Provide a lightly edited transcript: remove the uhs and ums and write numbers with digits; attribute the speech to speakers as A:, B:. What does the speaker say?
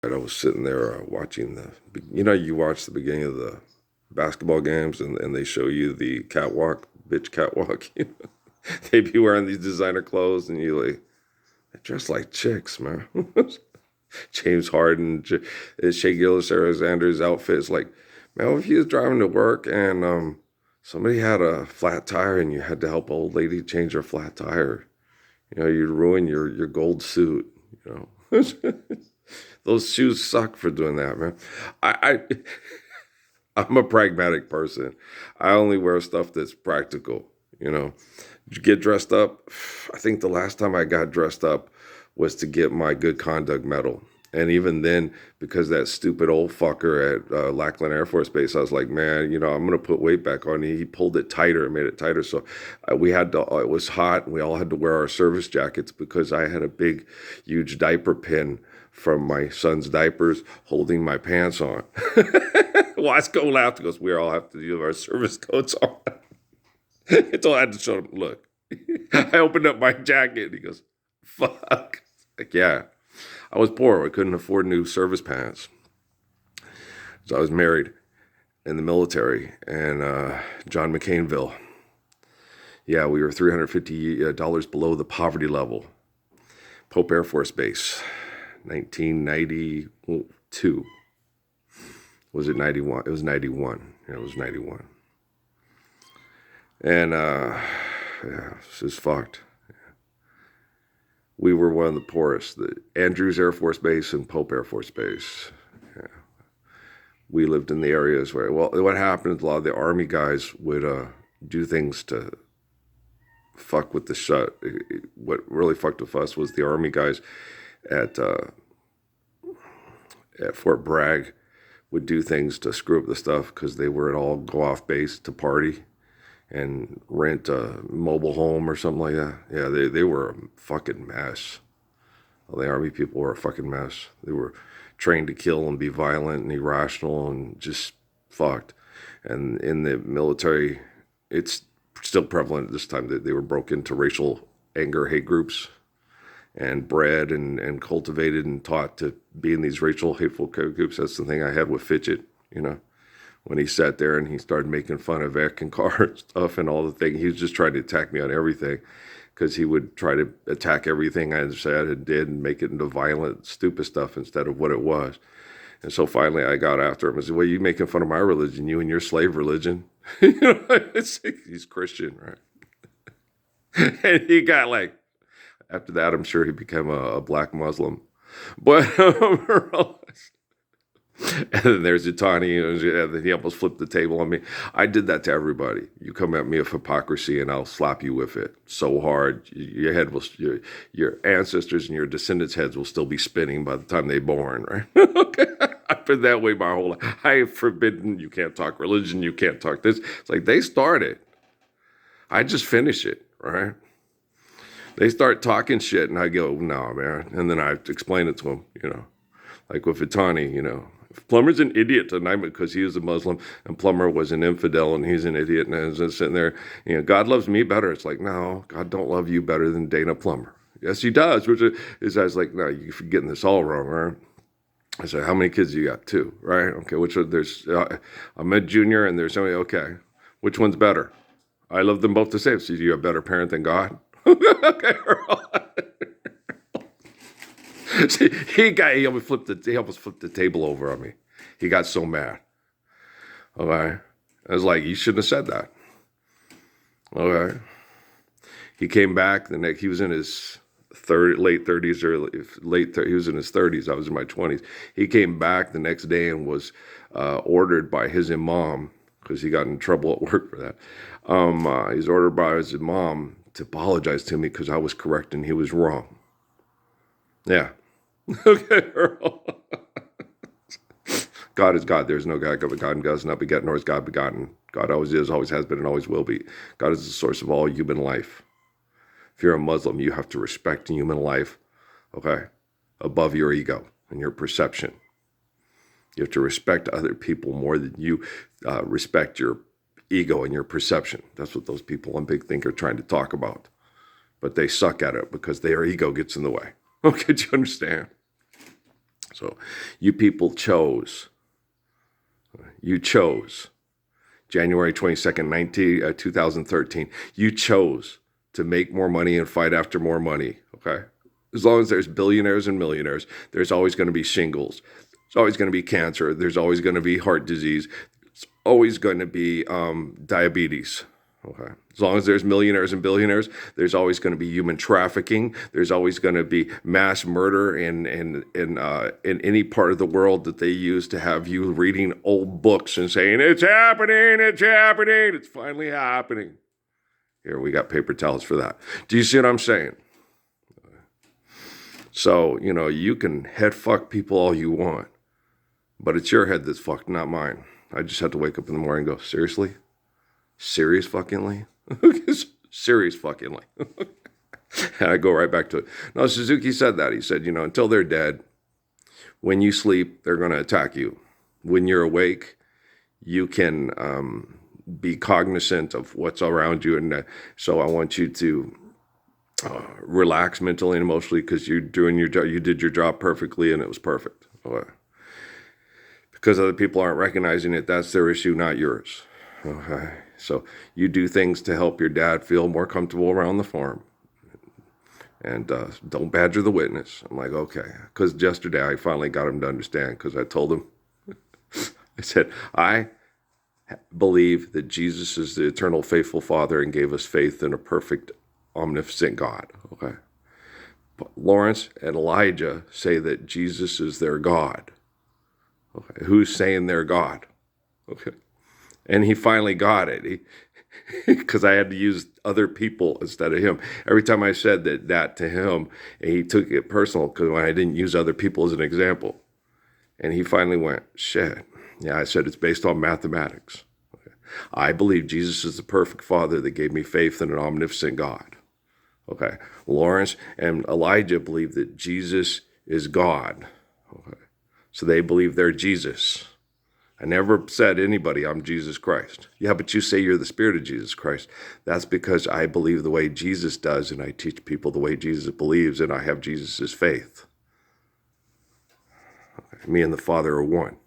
A: I was sitting there watching you watch the beginning of the basketball games and they show you the catwalk, bitch catwalk. They be wearing these designer clothes and you like, they dress like chicks, man. James Harden, Shea Gilgeous-Alexander's outfit is like, man, if you was driving to work and somebody had a flat tire and you had to help an old lady change her flat tire, you'd ruin your gold suit, Those shoes suck for doing that, man. I I'm a pragmatic person. I only wear stuff that's practical, you know. Get dressed up. I think the last time I got dressed up was to get my good conduct medal. And even then, because that stupid old fucker at Lackland Air Force Base, I was like, man, I'm going to put weight back on. He pulled it tighter and made it tighter. So we had to, it was hot and we all had to wear our service jackets because I had a big, huge diaper pin from my son's diapers holding my pants on. Wasco laughed because we all have to do our service coats on. Until I had to show him, look. I opened up my jacket and he goes, fuck. Like, yeah. I was poor. I couldn't afford new service pants. So I was married in the military in John McCainville. Yeah, we were $350 below the poverty level. Pope Air Force Base, 1992. Was it 91? It was 91. Yeah, it was 91. And, yeah, this is fucked. We were one of the poorest. The Andrews Air Force Base and Pope Air Force Base. Yeah. We lived in the areas where, well, what happened is a lot of the Army guys would do things to fuck with the shut. What really fucked with us was the Army guys at Fort Bragg would do things to screw up the stuff because they were at all go off base to party and rent a mobile home or something like that. Yeah, they were a fucking mess. Well, the Army people were a fucking mess. They were trained to kill and be violent and irrational and just fucked. And in the military, it's still prevalent at this time that they were broke into racial anger, hate groups and bred and cultivated and taught to be in these racial hateful groups. That's the thing I had with Fitchett, when he sat there and he started making fun of Eckankar stuff and all the things. He was just trying to attack me on everything because he would try to attack everything I said and did and make it into violent, stupid stuff instead of what it was. And so finally I got after him. I said, well, you making fun of my religion, you and your slave religion. He's Christian, right? And he got like, after that, I'm sure he became a black Muslim. But and then there's Itani, and he almost flipped the table on me. I did that to everybody. You come at me with hypocrisy, and I'll slap you with it so hard. Your head will, your ancestors and your descendants' heads will still be spinning by the time they're born, right? Okay, I've been that way my whole life. I have forbidden. You can't talk religion. You can't talk this. It's like they started. I just finish it, right? They start talking shit, and I go, no, man. And then I explain it to them, like with Itani, Plummer's an idiot tonight because he was a Muslim and Plummer was an infidel and he's an idiot. And I was just sitting there, God loves me better. It's like, no, God don't love you better than Dana Plummer. Yes, he does. Which is, I was like, no, you're getting this all wrong, right? I said, how many kids you got? 2, right? Okay, there's, I'm a junior and there's only, okay, which one's better? I love them both the same. So you a better parent than God? Okay, See, he almost flipped the table over on me. He got so mad. Okay. I was like, you shouldn't have said that. Okay. He came back he was in his late 30s or he was in his 30s. I was in my 20s. He came back the next day and was ordered by his imam, because he got in trouble at work for that. He's ordered by his imam to apologize to me because I was correct and he was wrong. Yeah. Okay, Earl. God is God. There's no God but God, and God is not begotten, nor is God begotten. God always is, always has been, and always will be. God is the source of all human life. If you're a Muslim, you have to respect human life, okay, above your ego and your perception. You have to respect other people more than you respect your ego and your perception. That's what those people on Big Think are trying to talk about. But they suck at it because their ego gets in the way. Okay, do you understand? So you people chose. You chose. January 22nd, 2013. You chose to make more money and fight after more money, okay? As long as there's billionaires and millionaires, there's always going to be shingles. There's always going to be cancer. There's always going to be heart disease. It's always going to be diabetes, okay? As long as there's millionaires and billionaires, there's always going to be human trafficking. There's always going to be mass murder in any part of the world that they use to have you reading old books and saying, it's happening, it's finally happening. Here, we got paper towels for that. Do you see what I'm saying? So, you can head fuck people all you want, but it's your head that's fucked, not mine. I just have to wake up in the morning and go, seriously? Serious fuckingly? Serious fuckingly. And I go right back to it. No, Suzuki said that. He said, until they're dead, when you sleep, they're going to attack you. When you're awake, you can be cognizant of what's around you. And so I want you to relax mentally and emotionally because you're doing your job. You did your job perfectly and it was perfect. Okay. Because other people aren't recognizing it, that's their issue, not yours. Okay. So you do things to help your dad feel more comfortable around the farm. And don't badger the witness. I'm like, okay. Because yesterday I finally got him to understand because I told him, I said, I believe that Jesus is the eternal faithful Father and gave us faith in a perfect, omnipotent God. Okay. But Lawrence and Elijah say that Jesus is their God. Okay. Who's saying they're God? Okay. And he finally got it. Because I had to use other people instead of him. Every time I said that to him, he took it personal because when I didn't use other people as an example. And he finally went, shit. Yeah, I said it's based on mathematics. Okay. I believe Jesus is the perfect Father that gave me faith in an omnipotent God. Okay. Lawrence and Elijah believe that Jesus is God. Okay. So they believe they're Jesus. I never said anybody, I'm Jesus Christ. Yeah, but you say you're the Spirit of Jesus Christ. That's because I believe the way Jesus does, and I teach people the way Jesus believes, and I have Jesus' faith. Okay. Me and the Father are one.